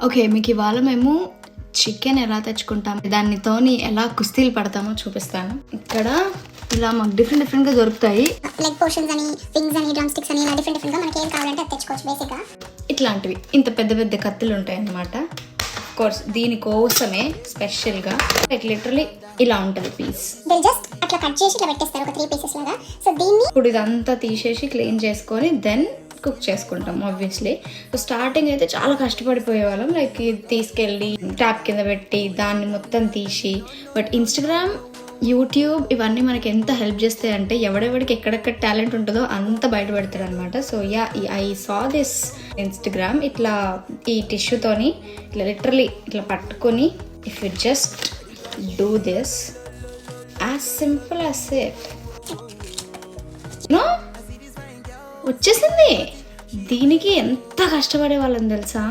Okay, మీకు ఇవాళ మేము చికెన్ ఎలా తెచ్చుకుంటాం, దానితోని ఎలా కుస్తీలు పడతామో చూపిస్తాను. ఇక్కడ ఇలా మాకు డిఫరెంట్గా దొరుకుతాయి. లెగ్ పోర్షన్స్ అని, వింగ్స్ అని, డ్రమ్ స్టిక్స్ అని, ఇలా డిఫరెంట్గా మనకి ఏం కావాలంటే అది తెచ్చుకోవచ్చు. బేసిక్గా ఇట్లాంటివి ఇంత పెద్ద పెద్ద కత్తులు ఉంటాయి అన్నమాట. కోర్స్ దీనికోసమే స్పెషల్గా లైక్ లిటరలీ ఇలా ఉంటుంది పీస్. జస్ట్ అట్లా కట్ చేసి ఇట్లా పెట్టేస్తారు ఒక 3 పీసెస్ లాగా. సో దీన్ని ఇప్పుడు ఇదంతా తీసేసి క్లీన్ చేసుకొని దెన్ కుక్ చేసుకుంటాం ఆబ్వియస్లీ. సో స్టార్టింగ్ అయితే చాలా కష్టపడిపోయే వాళ్ళం, లైక్ తీసుకెళ్ళి ట్యాప్ కింద పెట్టి దాన్ని మొత్తం తీసి. బట్ ఇన్స్టాగ్రామ్, యూట్యూబ్ ఇవన్నీ మనకి ఎంత హెల్ప్ చేస్తాయి అంటే ఎవడెవడికి ఎక్కడెక్కడ టాలెంట్ ఉంటుందో అంత బయటపెడతాడు అనమాట. So I saw this Instagram. ఇట్లా ఈ టిష్యూతోని ఇట్లా లిటరలీ ఇట్లా పట్టుకొని if you just do this as simple as it వచ్చేసింది. దీనికి ఎంత కష్టపడే వాళ్ళని తెలుసా.